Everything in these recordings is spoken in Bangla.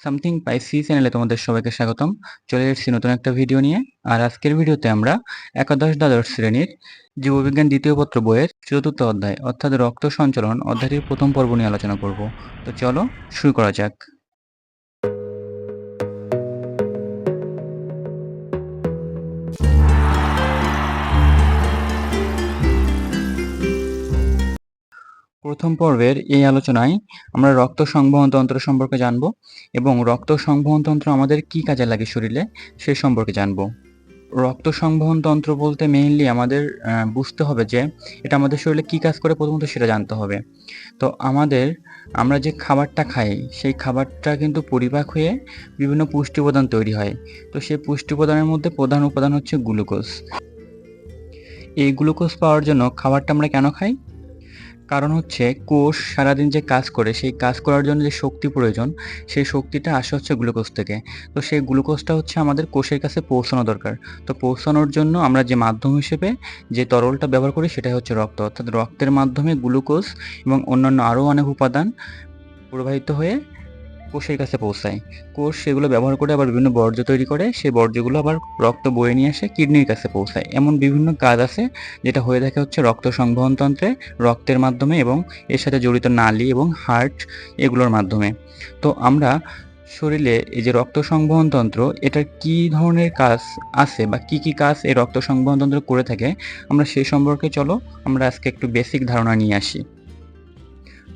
সামথিং স্পাইসি চ্যানেলে তোমাদের সবাইকে স্বাগতম। চলে এসেছি নতুন একটা ভিডিও নিয়ে। আর আজকের ভিডিওতে আমরা একাদশ দ্বাদশ শ্রেণীর জীববিজ্ঞান দ্বিতীয় পত্র বইয়ের চতুর্থ অধ্যায় অর্থাৎ রক্ত সঞ্চালন অধ্যায়টির প্রথম পর্ব নিয়ে আলোচনা করব। তো চলো শুরু করা যাক। প্রথম পর্বের এই আলোচনায় আমরা রক্ত সংবহন তন্ত্র সম্পর্কে জানব এবং রক্ত সংবহন তন্ত্র আমাদের কি কাজে লাগে শরীরে সে সম্পর্কে জানব। রক্ত সংবহন তন্ত্র বলতে মেইনলি আমাদের বুঝতে হবে যে এটা আমাদের শরীরে কি কাজ করে, প্রথমত সেটা জানতে হবে। তো আমরা যে খাবারটা খাই সেই খাবারটা কিন্তু পরিপাক হয়ে বিভিন্ন পুষ্টি উপাদান তৈরি হয়। তো সেই পুষ্টি উপাদানের মধ্যে প্রধান উপাদান হচ্ছে গ্লুকোজ। এই গ্লুকোজ পাওয়ার জন্য খাবারটা আমরা কেন খাই? কারণ হচ্ছে কোষ সারাদিন যে কাজ করে সেই কাজ করার জন্য যে শক্তি প্রয়োজন সেই শক্তিটা আসে হচ্ছে গ্লুকোজ থেকে। তো সেই গ্লুকোজটা হচ্ছে আমাদের কোষের কাছে পৌঁছানো দরকার। তো পৌঁছানোর জন্য আমরা যে মাধ্যম হিসেবে যে তরলটা ব্যবহার করি সেটাই হচ্ছে রক্ত, অর্থাৎ রক্তের মাধ্যমে গ্লুকোজ এবং অন্যান্য আরও অনেক উপাদান প্রবাহিত হয়ে কোষের কাছে পৌঁছায়। কোষ সেগুলো ব্যবহার করে আবার বিভিন্ন বর্জ্য তৈরি করে, সেই বর্জ্যগুলো আবার রক্ত বয়ে নিয়ে এসে কিডনির কাছে পৌঁছায়। এমন বিভিন্ন কাজ আছে যেটা হয়ে থাকে হচ্ছে রক্ত সংবহন তন্ত্রে রক্তের মাধ্যমে এবং এর সাথে জড়িত নালী এবং হার্ট এগুলোর মাধ্যমে। তো আমরা শরীরে এই যে রক্ত সংবহন তন্ত্র এটার কি ধরনের কাজ আছে বা কি কি কাজ এই রক্ত সংবহন তন্ত্র করে থাকে আমরা সেই সম্পর্কে চলো আমরা আজকে একটু বেসিক ধারণা নিয়ে আসি।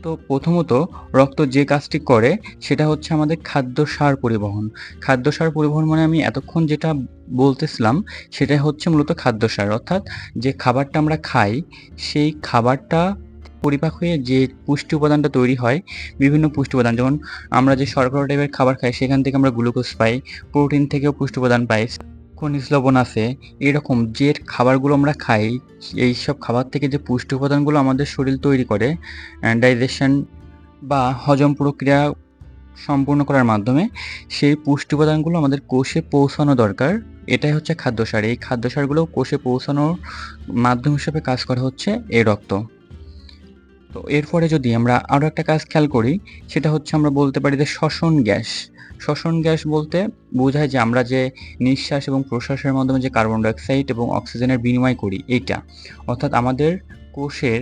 তো প্রথমত রক্ত যে কাজটি করে সেটা হচ্ছে আমাদের খাদ্য সার পরিবহন। খাদ্য সার পরিবহন মানে আমি এতক্ষণ যেটা বলতেছিলাম সেটাই হচ্ছে মূলত খাদ্য সার, অর্থাৎ যে খাবারটা আমরা খাই সেই খাবারটা পরিপাক হয়ে যে পুষ্টি উপাদানটা তৈরি হয়, বিভিন্ন পুষ্টি উপাদান, যেমন আমরা যে শর্করা টাইপের খাবার খাই সেখান থেকে আমরা গ্লুকোজ পাই, প্রোটিন থেকেও পুষ্টি উপাদান পাই, খনিজ লবণ আছে। এরকম যে খাবারগুলো আমরা খাই এইসব খাবার থেকে যে পুষ্টি উপাদানগুলো আমাদের শরীর তৈরি করে ডাইজেশন বা হজম প্রক্রিয়া সম্পূর্ণ করার মাধ্যমে সেই পুষ্টি উপাদানগুলো আমাদের কোষে পৌঁছানো দরকার। এটাই হচ্ছে খাদ্য সার। এই খাদ্য সারগুলো কোষে পৌঁছানোর মাধ্যম হিসেবে কাজ করে হচ্ছে এই রক্ত। তো এরপরে যদি আমরা আরও একটা কাজ খেয়াল করি সেটা হচ্ছে আমরা বলতে পারি যে শ্বসন গ্যাস। শ্বসন গ্যাস বলতে বোঝায় যে আমরা যে নিঃশ্বাস এবং প্রশ্বাসের মাধ্যমে যে কার্বন ডাইঅক্সাইড এবং অক্সিজেনের বিনিময় করি এইটা, অর্থাৎ আমাদের কোষের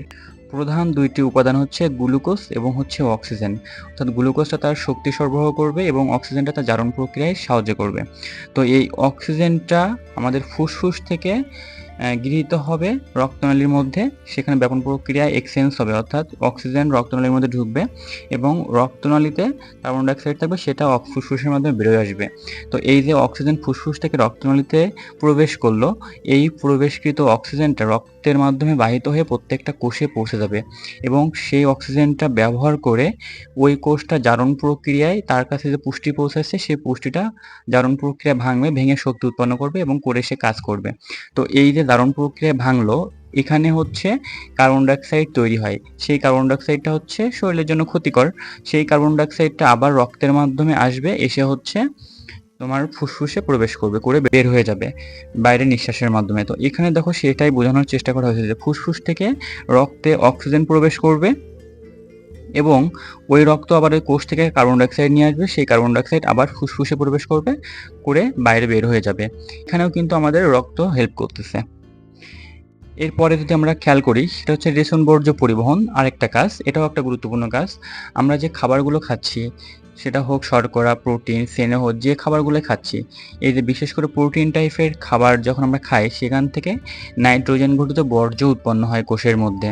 প্রধান দুইটি উপাদান হচ্ছে গ্লুকোজ এবং হচ্ছে অক্সিজেন। অর্থাৎ গ্লুকোজটা তার শক্তি সরবরাহ করবে এবং অক্সিজেনটা তার জারণ প্রক্রিয়ায় সাহায্য করবে। তো এই অক্সিজেনটা আমাদের ফুসফুস থেকে গৃহীত হবে রক্তনালীর মধ্যে, সেখানে ব্যাপন প্রক্রিয়ায় এক্সচেঞ্জ হবে, অর্থাৎ অক্সিজেন রক্তনালীর মধ্যে ঢুকবে এবং রক্তনালীতে কার্বন ডাইঅক্সাইড থাকবে সেটা ফুসফুসের মাধ্যমে বেরোয় আসবে। তো এই যে অক্সিজেন ফুসফুস থেকে রক্তনালীতে প্রবেশ করলো, এই প্রবেশকৃত অক্সিজেনটা রক্তের মাধ্যমে বাহিত হয়ে প্রত্যেকটা কোষে পৌঁছে যাবে এবং সেই অক্সিজেনটা ব্যবহার করে ওই কোষটা জারণ প্রক্রিয়ায় তার কাছে যে পুষ্টি পৌঁছাচ্ছে সেই পুষ্টিটা জারণ প্রক্রিয়া ভাঙবে, ভেঙে শক্তি উৎপন্ন করবে এবং করে সে কাজ করবে। তো এই যে জারণ প্রক্রিয়া ভাঙলো, এখানে হচ্ছে কার্বন ডাইঅক্সাইড তৈরি হয়। সেই কার্বন ডাইঅক্সাইডটা হচ্ছে শরীরের জন্য ক্ষতিকর। সেই কার্বন ডাইঅক্সাইডটা আবার রক্তের মাধ্যমে আসবে, এসে হচ্ছে তোমার ফুসফুসে প্রবেশ করবে, করে বের হয়ে যাবে বাইরে নিঃশ্বাসের মাধ্যমে। তো এখানে দেখো সেটাই বোঝানোর চেষ্টা করা হয়েছে যে ফুসফুস থেকে রক্তে অক্সিজেন প্রবেশ করবে এবং ওই রক্ত আবার ওই কোষ থেকে কার্বন ডাইঅক্সাইড নিয়ে আসবে, সেই কার্বন ডাইঅক্সাইড আবার ফুসফুসে প্রবেশ করবে, করে বাইরে বের হয়ে যাবে। এখানেও কিন্তু আমাদের রক্ত হেল্প করতেছে। এরপরে যদি আমরা খেয়াল করি সেটা হচ্ছে রেশন বর্জ্য পরিবহন, আরেকটা কাজ, এটাও একটা গুরুত্বপূর্ণ কাজ। আমরা যে খাবারগুলো খাচ্ছি সেটা হোক শর্করা, প্রোটিন, স্নেহ, যে খাবারগুলো খাচ্ছি, এই যে বিশেষ করে প্রোটিন টাইপের খাবার যখন আমরা খাই সেখান থেকে নাইট্রোজেন ঘটিত বর্জ্য উৎপন্ন হয় কোষের মধ্যে।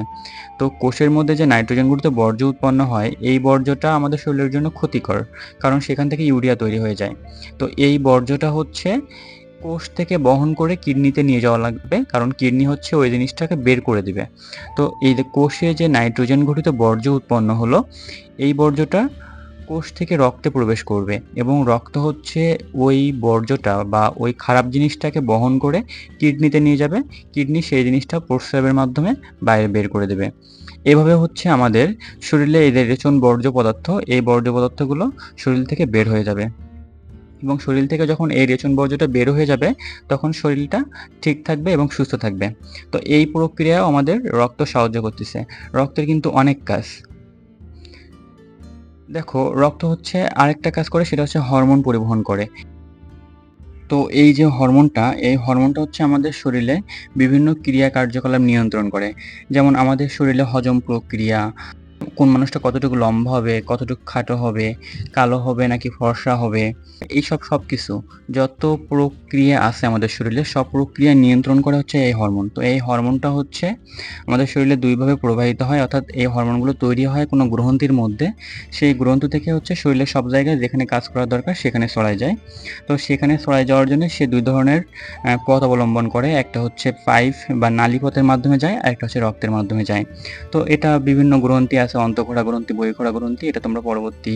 তো কোষের মধ্যে যে নাইট্রোজেন ঘটিত বর্জ্য উৎপন্ন হয় এই বর্জ্যটা আমাদের শরীরের জন্য ক্ষতিকর, কারণ সেখান থেকে ইউরিয়া তৈরি হয়ে যায়। তো এই বর্জ্যটা হচ্ছে কোষ থেকে বহন করে কিডনিতে নিয়ে যাওয়া লাগবে, কারণ কিডনি হচ্ছে ওই জিনিসটাকে বের করে দিবে। তো এই যে কোষে যে নাইট্রোজেন ঘটিত বর্জ্য উৎপন্ন হলো, এই বর্জ্যটা কোষ থেকে রক্তে প্রবেশ করবে এবং রক্ত হচ্ছে ওই বর্জ্যটা বা ওই খারাপ জিনিসটাকে বহন করে কিডনিতে নিয়ে যাবে। কিডনি সেই জিনিসটা প্রস্রাবের মাধ্যমে বাইরে বের করে দেবে। এভাবে হচ্ছে আমাদের শরীরে এই যে রেচন বর্জ্য পদার্থ, এই বর্জ্য পদার্থগুলো শরীর থেকে বের হয়ে যাবে এবং শরীর থেকে যখন এই রেচন বর্জ্যটা বের হয়ে যাবে তখন শরীরটা ঠিক থাকবে এবং সুস্থ থাকবে। তো এই প্রক্রিয়াও আমাদের রক্ত সাহায্য করতেছে। রক্তের কিন্তু অনেক কাজ। দেখো, রক্ত হচ্ছে আরেকটা কাজ করে, সেটা হচ্ছে হরমোন পরিবহন করে। তো এই যে হরমোনটা, এই হরমোনটা হচ্ছে আমাদের শরীরে বিভিন্ন ক্রিয়া কার্যকলাপ নিয়ন্ত্রণ করে। যেমন আমাদের শরীরে হজম প্রক্রিয়া, কোন মানুষটা কতটুকু লম্বা হবে, কতটুকু খাটো হবে, কালো হবে নাকি ফর্সা হবে, এইসব সবকিছু যত প্রক্রিয়া আছে আমাদের শরীরে, সব প্রক্রিয়া নিয়ন্ত্রণ করে হচ্ছে এই হরমোন। তো এই হরমোনটা হচ্ছে আমাদের শরীরে দুইভাবে প্রবাহিত হয়, অর্থাৎ এই হরমোনগুলো তৈরি হয় কোনো গ্রন্থির মধ্যে। সেই গ্রন্থি থেকে হচ্ছে শরীরের সব জায়গায় যেখানে কাজ করা দরকার সেখানে ছড়ায় যায়। তো সেখানে ছড়ায় যাওয়ার জন্য সে দুই ধরনের পথ অবলম্বন করে। একটা হচ্ছে পাইপ বা নালীপথের মাধ্যমে যায়, আর একটা হচ্ছে রক্তের মাধ্যমে যায়। তো এটা বিভিন্ন গ্রন্থি আছে, অন্তঃক্ষরা গ্রন্থি, বহিঃক্ষরা গ্রন্থি, এটা তোমরা পরবর্তী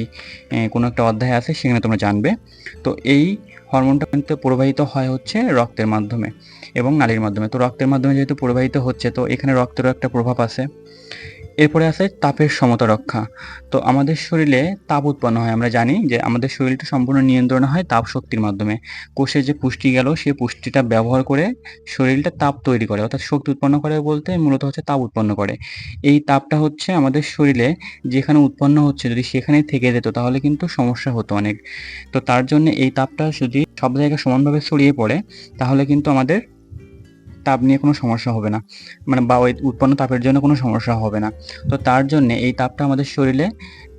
কোনো একটা অধ্যায় আছে সেখানে তোমরা জানবে। তো এই হরমোনটা কিন্তু প্রবাহিত হয় হচ্ছে রক্তের মাধ্যমে এবং নালীর মাধ্যমে। তো রক্তের মাধ্যমে যেহেতু প্রবাহিত হচ্ছে, তো এখানে রক্তেরও একটা প্রভাব আছে। এরপরে আছে তাপের সমতা রক্ষা। তো আমাদের শরীরে তাপ উৎপন্ন হয়। আমরা জানি যে আমাদের শরীরটা সম্পূর্ণ নিয়ন্ত্রণ হয় তাপ শক্তির মাধ্যমে। কোষে যে পুষ্টি গেল, সেই পুষ্টিটা ব্যবহার করে শরীরটা তাপ তৈরি করে, অর্থাৎ শক্তি উৎপন্ন করে বলতে মূলত হচ্ছে তাপ উৎপন্ন করে। এই তাপটা হচ্ছে আমাদের শরীরে যেখানে উৎপন্ন হচ্ছে, যদি সেখানেই থেকে যেত তাহলে কিন্তু সমস্যা হতো অনেক। তো তার জন্য এই তাপটা যদি সব জায়গায় সমানভাবে ছড়িয়ে পড়ে, তাহলে কিন্তু আমাদের তাপ নিয়ে কোনো সমস্যা হবে না। মানে বা ওই উৎপন্ন তাপের জন্য কোনো সমস্যা হবে না। তো তার জন্যে এই তাপটা আমাদের শরীরে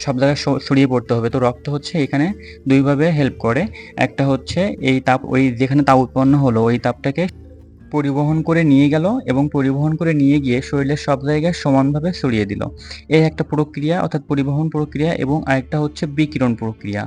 সব জায়গায় ছড়িয়ে পড়তে হবে। তো রক্ত হচ্ছে এখানে ২ ভাবে হেল্প করে। একটা হচ্ছে এই তাপ, ওই যেখানে তাপ উৎপন্ন হলো ওই তাপটাকে পরিবহন করে নিয়ে গেল এবং পরিবহন করে নিয়ে গিয়ে শরীরের সব জায়গায় সমানভাবে ছড়িয়ে দিল। এই একটা প্রক্রিয়া, অর্থাৎ পরিবহন প্রক্রিয়া। এবং আরেকটা হচ্ছে বিকিরণ প্রক্রিয়া।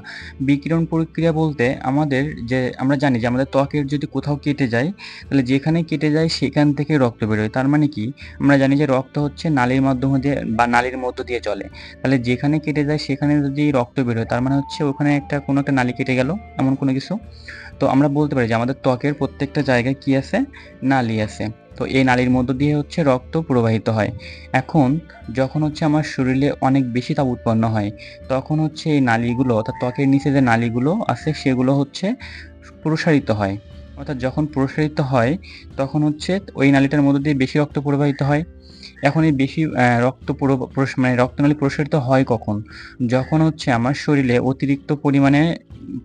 বিকিরণ প্রক্রিয়া বলতে আমাদের যে আমরা জানি যে আমাদের ত্বকের যদি কোথাও কেটে যায়, তাহলে যেখানে কেটে যায় সেখান থেকে রক্ত বেরোয়। তার মানে কি, আমরা জানি যে রক্ত হচ্ছে নালীর মাধ্যমে দিয়ে বা নালীর মধ্য দিয়ে চলে। তাহলে যেখানে কেটে যায় সেখানে যদি রক্ত বেরোয়, তার মানে হচ্ছে ওখানে কোনো একটা নালী কেটে গেল, এমন কোনো কিছু। তো আমরা বলতে পারি যে আমাদের ত্বকের প্রত্যেকটা জায়গায় কি আছে, নালী আছে। তো এই নালীর মধ্য দিয়ে হচ্ছে রক্ত প্রবাহিত হয়। এখন যখন হচ্ছে আমার শরীরে অনেক বেশি তাপ উৎপন্ন হয়, তখন হচ্ছে এই নালীগুলো, অর্থাৎ ত্বকের নিচে যে নালীগুলো আছে সেগুলো হচ্ছে প্রসারিত হয়। অর্থাৎ যখন প্রসারিত হয় তখন হচ্ছে ওই নালীটার মধ্য দিয়ে বেশি রক্ত প্রবাহিত হয়। এখন এই বেশি রক্ত মানে রক্তনালী প্রসারিত হয় কখন? যখন হচ্ছে আমার শরীরে অতিরিক্ত পরিমাণে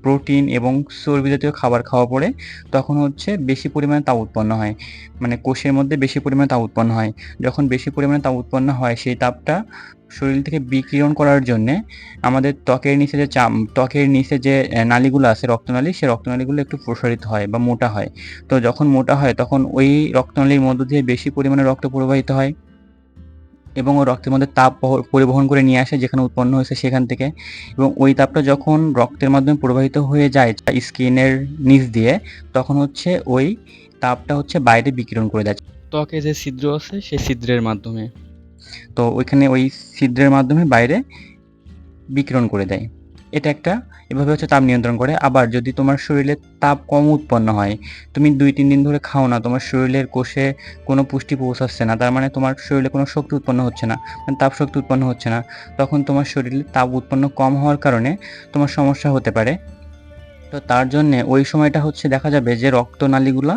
প্রোটিন এবং চর্বি জাতীয় খাবার খাওয়া পড়ে, তখন হচ্ছে বেশি পরিমাণে তাপ উৎপন্ন হয়। মানে কোষের মধ্যে বেশি পরিমাণে তাপ উৎপন্ন হয়। যখন বেশি পরিমাণে তাপ উৎপন্ন হয়, সেই তাপটা শরীর থেকে বিকিরণ করার জন্যে আমাদের ত্বকের নিচে যে নালীগুলো আছে, রক্তনালী, সেই রক্তনালীগুলো একটু প্রসারিত হয় বা মোটা হয়। তো যখন মোটা হয় তখন ওই রক্তনালীর মধ্য দিয়ে বেশি পরিমাণে রক্ত প্রবাহিত হয় এবং ও রক্তের মধ্যে তাপ পরিবহন করে নিয়ে আসে যেখানে উৎপন্ন হয়েছে সেখান থেকে। এবং ওই তাপটা যখন রক্তের মাধ্যমে প্রবাহিত হয়ে যায় স্কিনের নিচ দিয়ে, তখন হচ্ছে ওই তাপটা হচ্ছে বাইরে বিকিরণ করে দেয় ত্বকে যে ছিদ্র আছে সেই ছিদ্রের মাধ্যমে। তো ওইখানে ওই ছিদ্রের মাধ্যমে বাইরে বিকিরণ করে দেয়। এটা একটা, এভাবে হচ্ছে তাপ নিয়ন্ত্রণ করে। আবার যদি তোমার শরীরে তাপ কম উৎপন্ন হয়, তুমি ২-৩ দিন ধরে খাও না, তোমার শরীরের কোষে কোনো পুষ্টি পৌঁছাচ্ছে না, তার মানে তোমার শরীরে কোনো শক্তি উৎপন্ন হচ্ছে না, মানে তাপ শক্তি উৎপন্ন হচ্ছে না। তখন তোমার শরীরে তাপ উৎপন্ন কম হওয়ার কারণে তোমার সমস্যা হতে পারে। তো তার জন্যে ওই সময়টা হচ্ছে দেখা যাবে যে রক্তনালীগুলা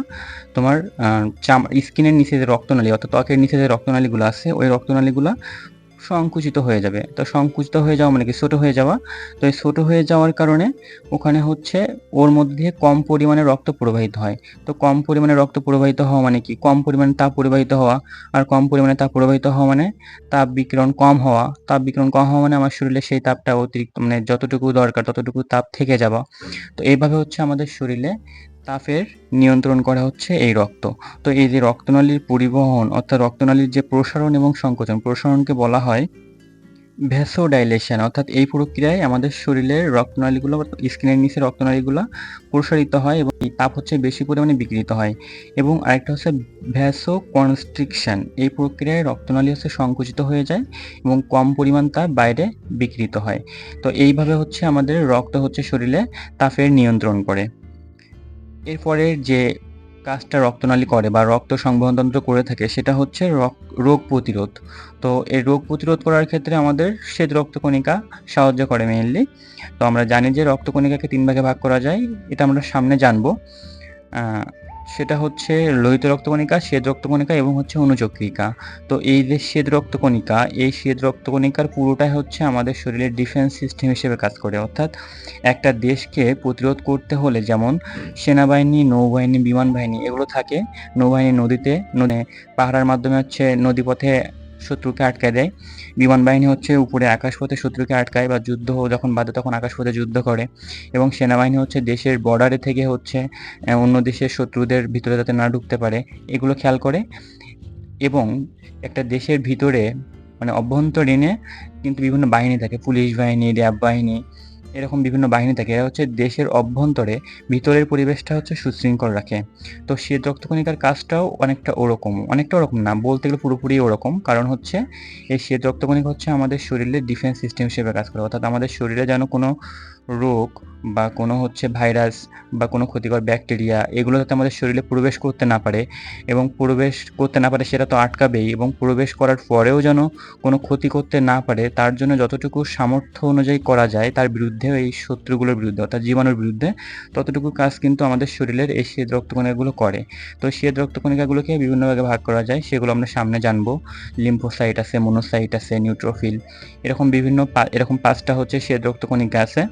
তোমার স্কিনের নিচে যে রক্তনালী, অর্থাৎ ত্বকের নিচে যে রক্তনালীগুলো আছে, ওই রক্তনালীগুলা সংকুচিত হয়ে যাবে। তো সংকুচিত হয়ে যাওয়া মানে কি, ছোট হয়ে যাওয়া। তো এই ছোট হয়ে যাওয়ার কারণে ওখানে হচ্ছে ওর মধ্যে দিয়ে কম পরিমাণে রক্ত প্রবাহিত হয়। তো কম পরিমাণে রক্ত প্রবাহিত হওয়া মানে কি, কম পরিমাণে তাপ পরিবাহিত হওয়া। আর কম পরিমাণে তাপ প্রবাহিত হওয়া মানে তাপ বিকিরণ কম হওয়া। তাপ বিকিরণ কম হওয়া মানে আমার শরীরে সেই তাপটা অতিরিক্ত, মানে যতটুকু দরকার ততটুকু তাপ থেকে যাওয়া। তো এইভাবে হচ্ছে আমাদের শরীরে তাপের নিয়ন্ত্রণ করা হচ্ছে এই রক্ত। তো এই যে রক্তনালীর পরিবহন, অর্থাৎ রক্তনালীর যে প্রসারণ এবং সংকোচন, প্রসারণকে বলা হয় ভ্যাসোডাইলেশন। অর্থাৎ এই প্রক্রিয়ায় আমাদের শরীরের রক্তনালীগুলো বা স্কিনের নিচে রক্তনালীগুলো প্রসারিত হয় এবং এই তাপ হচ্ছে বেশি পরিমাণে বিকিরিত হয়। এবং আরেকটা হচ্ছে ভ্যাসোকনস্ট্রিকশন। এই প্রক্রিয়ায় রক্তনালী হচ্ছে সংকুচিত হয়ে যায় এবং কম পরিমাণ তাপ বাইরে বিকিরিত হয়। তো এইভাবে হচ্ছে আমাদের রক্ত হচ্ছে শরীরে তাপের নিয়ন্ত্রণ করে। এরপরের যে কাজটা রক্তনালী করে বা রক্ত সংবহনতন্ত্র করে থাকে সেটা হচ্ছে রোগ প্রতিরোধ। তো এই রোগ প্রতিরোধ করার ক্ষেত্রে আমাদের শ্বেত রক্তকণিকা সাহায্য করে মেইনলি। তো আমরা জানি যে রক্তকণিকাকে ৩ ভাগে ভাগ করা যায়। এটা আমরা সামনে জানবো। আ সেটা হচ্ছে লোহিত রক্তকণিকা, শ্বেত রক্তকণিকা এবং হচ্ছে অনুচক্রিকা। তো এই যে শ্বেত রক্তকণিকা, এই শ্বেত রক্তকণিকার পুরোটাই হচ্ছে আমাদের শরীরের ডিফেন্স সিস্টেম হিসেবে কাজ করে। অর্থাৎ একটা দেশকে প্রতিরোধ করতে হলে যেমন সেনাবাহিনী, নৌবাহিনী, বিমান বাহিনী এগুলো থাকে। নৌবাহিনী নদীতে পাহারার মাধ্যমে হচ্ছে নদীপথে শত্রুকে আটকায় দেয়। বিমান বাহিনী হচ্ছে উপরে আকাশপথে শত্রুকে আটকায় বা যুদ্ধ যখন বাধে তখন আকাশপথে যুদ্ধ করে। এবং সেনাবাহিনী হচ্ছে দেশের বর্ডারে থেকে হচ্ছে অন্য দেশের শত্রুদের ভিতরে যাতে না ঢুকতে পারে এগুলো খেয়াল করে। এবং একটা দেশের ভিতরে মানে অভ্যন্তরীণে কিন্তু বিভিন্ন বাহিনী থাকে, পুলিশ বাহিনী, র্যাব বাহিনী, এরকম বিভিন্ন বাহিনী থাকে। এরা হচ্ছে দেশের অভ্যন্তরে ভিতরের পরিবেশটা হচ্ছে সুশৃঙ্খল রাখে। তো শ্বেত রক্তকণিকার কাজটাও অনেকটা ওরকম না, বলতে গেলে পুরোপুরি ওরকম। কারণ হচ্ছে এই শ্বেত রক্তকণিকা হচ্ছে আমাদের শরীরের ডিফেন্স সিস্টেম হিসেবে কাজ করে। অর্থাৎ আমাদের শরীরে যেন কোনো রোগ বা কোনো হচ্ছে ভাইরাস বা কোনো ক্ষতিকর ব্যাকটেরিয়া এগুলো যাতে আমাদের শরীরে প্রবেশ করতে না পারে, এবং প্রবেশ করতে না পারে সেটা তো আটকাবেই, এবং প্রবেশ করার পরেও যেন কোনো ক্ষতি করতে না পারে তার জন্য যতটুকু সামর্থ্য অনুযায়ী করা যায় তার বিরুদ্ধে, এই শত্রুগুলোর বিরুদ্ধে অর্থাৎ জীবাণুর বিরুদ্ধে ততটুকু কাজ কিন্তু আমাদের শরীরের এই শ্বেত রক্তকণিকাগুলো করে। তো শ্বেত রক্তকণিকাগুলোকে বিভিন্ন ভাগে ভাগ করা যায়, সেগুলো আমরা সামনে জানবো। লিম্ফোসাইট আছে, মনোসাইট আছে, নিউট্রোফিল, এরকম এরকম 5টা হচ্ছে শ্বেত রক্তকণিকা আছে।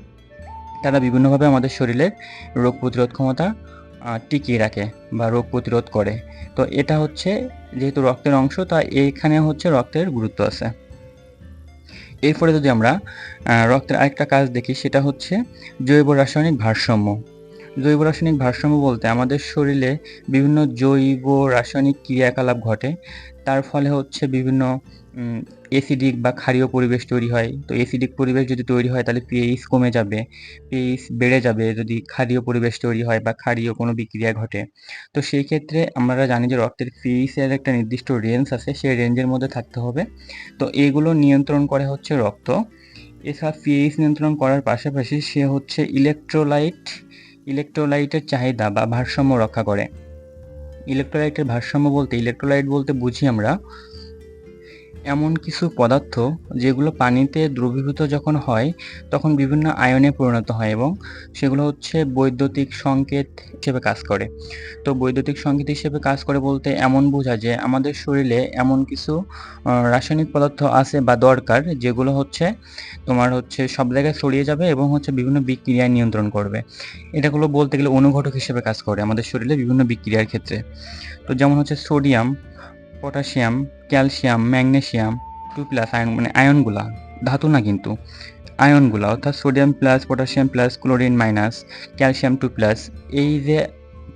তারা বিভিন্নভাবে আমাদের শরীরের রোগ প্রতিরোধ ক্ষমতা টিকিয়ে রাখে বা রোগ প্রতিরোধ করে। তো এটা হচ্ছে যেহেতু রক্তের অংশ, তাই এইখানে হচ্ছে রক্তের গুরুত্ব আছে। এরপরে যদি আমরা রক্তের আরেকটা কাজ দেখি, সেটা হচ্ছে জৈব রাসায়নিক ভারসাম্য। জৈব রাসায়নিক ভারসাম্য বলতে আমাদের শরীরে বিভিন্ন জৈব রাসায়নিক ক্রিয়াকলাপ ঘটে। তার ফলে হচ্ছে বিভিন্ন অ্যাসিডিক বা ক্ষারীয় পরিবেশ তৈরি হয়। তো অ্যাসিডিক পরিবেশ যদি তৈরি হয় তাহলে pH কমে যাবে, pH বেড়ে যাবে যদি ক্ষারীয় পরিবেশ তৈরি হয় বা ক্ষারীয় কোনো বিক্রিয়া ঘটে। তো সেই ক্ষেত্রে আমরা জানি যে রক্তের pH এর একটা নির্দিষ্ট রেঞ্জ আছে, সেই রেঞ্জের মধ্যে থাকতে হবে। তো এগুলো নিয়ন্ত্রণ করে হচ্ছে রক্ত। এছাড়া pH নিয়ন্ত্রণ করার পাশাপাশি সে হচ্ছে ইলেক্ট্রোলাইটের চাহিদা বা ভারসাম্য রক্ষা করে। ইলেক্ট্রোলাইট বলতে বুঝি আমরা এমন কিছু পদার্থ যেগুলো পানিতে দ্রবীভূত যখন হয় তখন বিভিন্ন আয়নে পরিণত হয়, এবং সেগুলো হচ্ছে বৈদ্যুতিক সংকেত হিসেবে কাজ করে। তো বৈদ্যুতিক সংকেত হিসেবে কাজ করে বলতে এমন বোঝায় যে আমাদের শরীরে এমন কিছু রাসায়নিক পদার্থ আছে বা দরকার যেগুলো হচ্ছে তোমার হচ্ছে সব জায়গায় ছড়িয়ে যাবে এবং হচ্ছে বিভিন্ন বিক্রিয়া নিয়ন্ত্রণ করবে। এটাগুলো বলতে গেলে অনুঘটক হিসেবে কাজ করে আমাদের শরীরে বিভিন্ন বিক্রিয়ার ক্ষেত্রে। তো যেমন হচ্ছে sodium, potassium, calcium, magnesium 2+ ion মানে আয়নগুলা, ধাতু না কিন্তু, আয়নগুলা অর্থাৎ sodium plus, potassium plus, chlorine minus, calcium 2+, এই যে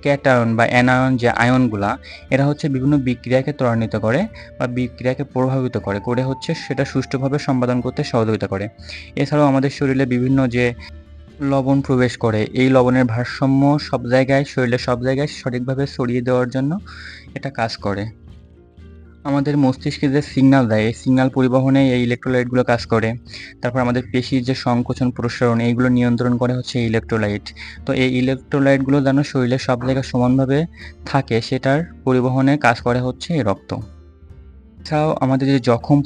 ক্যাটায়ন বা অ্যানায়ন যে আয়নগুলা, এরা হচ্ছে বিভিন্ন বিক্রিয়াকে ত্বরান্বিত করে বা বিক্রিয়াকে প্রভাবিত করে হচ্ছে সেটা সুষ্ঠুভাবে সম্পাদন করতে সহযোগিতা করে। এছাড়াও আমাদের শরীরে বিভিন্ন যে লবণ প্রবেশ করে, এই লবণের ভারসাম্য শরীরের সব জায়গায় সঠিকভাবে ছড়িয়ে দেওয়ার জন্য এটা কাজ করে। আমাদের মস্তিষ্কে যে সিগন্যাল দেয়, এই সিগন্যাল পরিবহনে এই ইলেকট্রোলাইটগুলো কাজ করে। তারপর আমাদের পেশির যে সংকোচন প্রসারণ এইগুলো নিয়ন্ত্রণ করে হচ্ছে এই ইলেকট্রোলাইট। তো এই ইলেকট্রোলাইটগুলো যেন শরীরের সব জায়গায় সমানভাবে থাকে সেটার পরিবহনে কাজ করে হচ্ছে এই রক্ত। এছাড়াও আমাদের যে জখম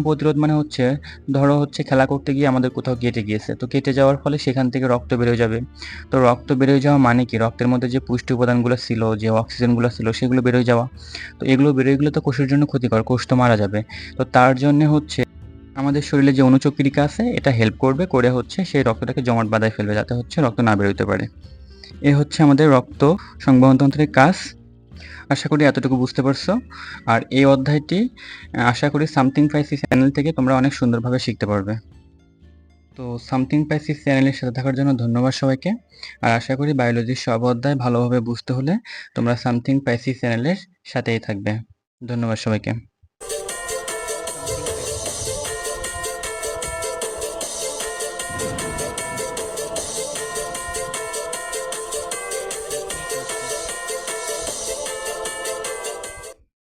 প্রতিরোধ মানে হচ্ছে ধরো হচ্ছে খেলা করতে গিয়ে আমাদের কোথাও কেটে গিয়েছে। তো কেটে যাওয়ার ফলে সেখান থেকে রক্ত বের হয়ে যাবে। তো রক্ত বের হয়ে যাওয়া মানে কি? রক্তের মধ্যে যে পুষ্টি উপাদানগুলো ছিল, যে অক্সিজেনগুলো ছিল সেগুলো বের হয়ে যাওয়া। তো এগুলো বের হয়ে গেলে তো কোষের জন্য ক্ষতিকর, কোষ তো মারা যাবে। তো তার জন্যে হচ্ছে আমাদের শরীরে যে অনুচক্রিকা আছে এটা হেল্প করবে, করে হচ্ছে সেই রক্তটাকে জমাট বাঁধায় ফেলবে যাতে হচ্ছে রক্ত না বের হইতে পারে। এ হচ্ছে আমাদের রক্ত সংবহনতন্ত্রের কাজ। আশা করি এতটুকু বুঝতে পারছো। আর এই অধ্যায়টি আশা করি সামথিং পাইসি চ্যানেল থেকে তোমরা অনেক সুন্দরভাবে শিখতে পারবে। তো সামথিং পাইসি চ্যানেলের সাথে থাকার জন্য ধন্যবাদ সবাইকে। আর আশা করি বায়োলজির সব অধ্যায় ভালোভাবে বুঝতে হলে তোমরা সামথিং পাইসি চ্যানেলের সাথেই থাকবে। ধন্যবাদ সবাইকে।